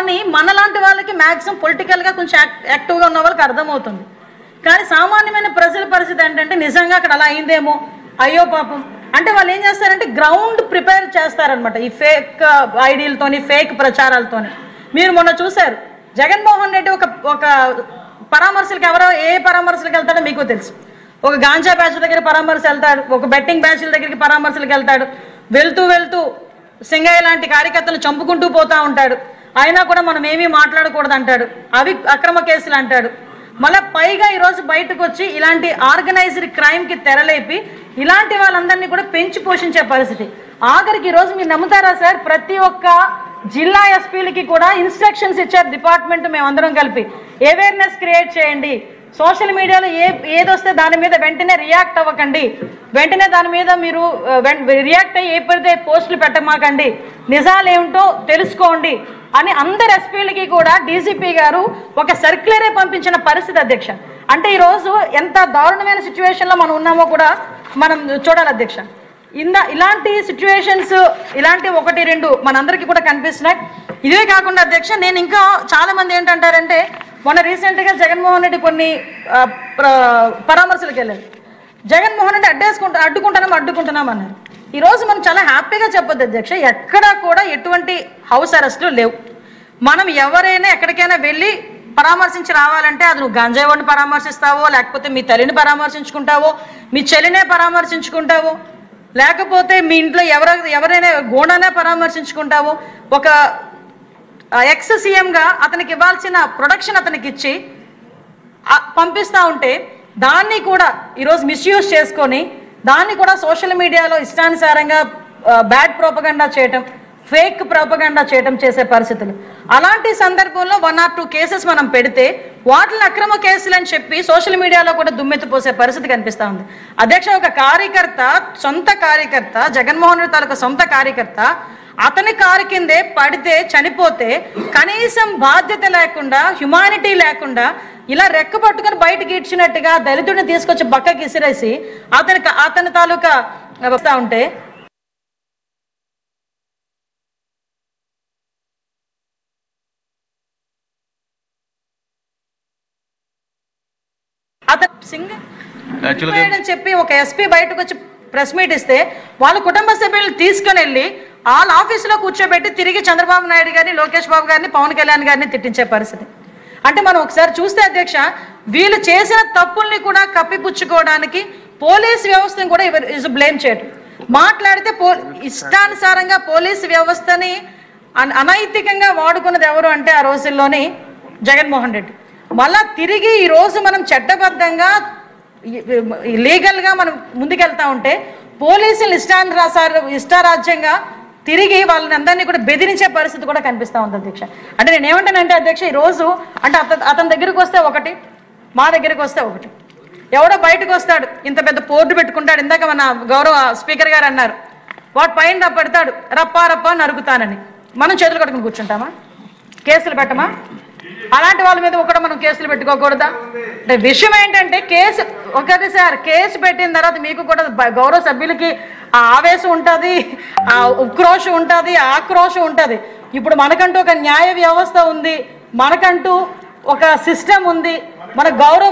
అని మనలాంటి వాళ్ళకి మ్యాక్సిమం పొలిటికల్గా కొంచెం యాక్టివ్గా ఉన్న వాళ్ళకి అర్థమవుతుంది. కానీ సామాన్యమైన ప్రజల పరిస్థితి ఏంటంటే నిజంగా అక్కడ అలా అయిందేమో, అయ్యో పాపం అంటే వాళ్ళు ఏం చేస్తారంటే గ్రౌండ్ ప్రిపేర్ చేస్తారనమాట ఈ ఫేక్ ఐడీలతోని, ఫేక్ ప్రచారాలతోని. మీరు మొన్న చూశారు జగన్మోహన్ రెడ్డి ఒక పరామర్శలకు ఏ పరామర్శలకు వెళ్తాడో మీకు తెలుసు. ఒక గాంజా బ్యాచ్ దగ్గర పరామర్శ వెళ్తాడు, ఒక బెట్టింగ్ బ్యాచ్ల దగ్గరికి పరామర్శలకు వెళ్తాడు, వెళ్తూ సింగయ్య లాంటి కార్యకర్తలు చంపుకుంటూ పోతూ ఉంటాడు. అయినా కూడా మనం ఏమీ మాట్లాడకూడదు అంటాడు, అవి అక్రమ కేసులు అంటాడు. మళ్ళీ పైగా ఈరోజు బయటకు వచ్చి ఇలాంటి ఆర్గనైజ్డ్ క్రైమ్కి తెరలేపి ఇలాంటి వాళ్ళందరినీ కూడా పెంచి పోషించే పరిస్థితి. ఆఖరికి ఈరోజు మీరు నమ్ముతారా సార్, ప్రతి ఒక్క జిల్లా ఎస్పీలకి కూడా ఇన్స్ట్రక్షన్స్ ఇచ్చారు డిపార్ట్మెంట్, మేమందరం కలిపి అవేర్నెస్ క్రియేట్ చేయండి, సోషల్ మీడియాలో ఏదొస్తే దాని మీద వెంటనే రియాక్ట్ అవ్వకండి, వెంటనే దాని మీద మీరు రియాక్ట్ అయ్యి ఏపడితే పోస్టులు పెట్టమాకండి, నిజాలు ఏమిటో తెలుసుకోండి అని అందరు ఎస్పీలకి కూడా డీజీపీ గారు ఒక సర్క్యులరే పంపించిన పరిస్థితి అధ్యక్ష. అంటే ఈరోజు ఎంత దారుణమైన సిచ్యువేషన్లో మనం ఉన్నామో కూడా మనం చూడాలి అధ్యక్ష. ఇలాంటి సిచ్యువేషన్స్ ఇలాంటి 1-2 మనందరికీ కూడా కనిపిస్తున్నాయి. ఇదే కాకుండా అధ్యక్ష నేను ఇంకా చాలామంది ఏంటంటారంటే మొన్న రీసెంట్గా జగన్మోహన్ రెడ్డి కొన్ని పరామర్శలకు వెళ్ళారు. జగన్మోహన్ రెడ్డి అడ్డుకుంటున్నాం అన్నారు. ఈరోజు మనం చాలా హ్యాపీగా చెప్పొద్దు అధ్యక్ష, ఎక్కడా కూడా ఎటువంటి హౌస్ అరెస్టులు లేవు. మనం ఎవరైనా ఎక్కడికైనా వెళ్ళి పరామర్శించి రావాలంటే అది నువ్వు గంజాయి వాడిని పరామర్శిస్తావో, లేకపోతే మీ తల్లిని పరామర్శించుకుంటావో, మీ చెల్లినే పరామర్శించుకుంటావో, లేకపోతే మీ ఇంట్లో ఎవరైనా గోడనే పరామర్శించుకుంటావో, ఒక ఎక్స్ సీఎంగా అతనికి ఇవ్వాల్సిన ప్రొడక్షన్ అతనికి ఇచ్చి పంపిస్తూ ఉంటే దాన్ని కూడా ఈరోజు మిస్యూజ్ చేసుకొని దాన్ని కూడా సోషల్ మీడియాలో ఇష్టానుసారంగా బ్యాడ్ ప్రోపగండా చేయటం, ఫేక్ ప్రోపగండా చేయటం చేసే పరిస్థితులు. అలాంటి సందర్భంలో 1 or 2 కేసెస్ మనం పెడితే వాటిని అక్రమ కేసులు అని చెప్పి సోషల్ మీడియాలో కూడా దుమ్మెత్తిపోసే పరిస్థితి కనిపిస్తూ ఉంది అధ్యక్ష. ఒక సొంత కార్యకర్త జగన్మోహన్ రెడ్డి తాలూకా సొంత కార్యకర్త అతని కారు కిందే పడితే చనిపోతే కనీసం బాధ్యత లేకుండా, హ్యుమానిటీ లేకుండా ఇలా రెక్క పట్టుకొని బయటకి ఇచ్చినట్టుగా దళితుడిని తీసుకొచ్చి పక్కకి ఇసిరేసి అతని తాలూకా వస్తూ ఉంటే అతను చెప్పి ఒక ఎస్పీ బయటకు వచ్చి ప్రెస్ మీట్ ఇస్తే వాళ్ళ కుటుంబ సభ్యులను తీసుకుని వెళ్ళి వాళ్ళ ఆఫీసులో కూర్చోబెట్టి తిరిగి చంద్రబాబు నాయుడు గారిని, లోకేష్ బాబు గారిని, పవన్ కళ్యాణ్ గారిని తిట్టించే పరిస్థితి. అంటే మనం ఒకసారి చూస్తే అధ్యక్ష వీళ్ళు చేసిన తప్పుల్ని కూడా కప్పిపుచ్చుకోవడానికి పోలీస్ వ్యవస్థను కూడా ఇస్ బ్లేమ్ చేయటం, మాట్లాడితే ఇష్టానుసారంగా పోలీస్ వ్యవస్థని అనైతికంగా వాడుకున్నది ఎవరు అంటే ఆ రోజుల్లోని జగన్మోహన్ రెడ్డి. మళ్ళా తిరిగి ఈరోజు మనం చట్టబద్ధంగా లీగల్గా మనం ముందుకెళ్తా ఉంటే పోలీసులు ఇష్టారాజ్యంగా తిరిగి వాళ్ళని అందరినీ కూడా బెదిరించే పరిస్థితి కూడా కనిపిస్తూ ఉంది అధ్యక్ష. అంటే నేను ఏమంటానంటే అధ్యక్ష ఈరోజు అంటే అతని దగ్గరికి వస్తే ఒకటి, మా దగ్గరికి వస్తే ఒకటి. ఎవడో బయటకు వస్తాడు ఇంత పెద్ద బోర్డు పెట్టుకుంటాడు, ఇందాక మన గౌరవ స్పీకర్ గారు అన్నారు వాటి పైన పెడతాడు రప్పా నరుగుతానని. మనం చేతులు కట్టుకుని కూర్చుంటామా? కేసులు పెట్టమా? అలాంటి వాళ్ళ మీద ఒకటి మనం కేసులు పెట్టుకోకూడదా? అంటే విషయం ఏంటంటే కేసు పెట్టిన తర్వాత మీకు కూడా గౌరవ సభ్యులకి ఆ ఆవేశం ఉంటుంది, ఆ ఉక్రోషం ఉంటుంది, ఆక్రోషం ఉంటుంది. ఇప్పుడు మనకంటూ ఒక న్యాయ వ్యవస్థ ఉంది, మనకంటూ ఒక సిస్టమ్ ఉంది, మన గౌరవ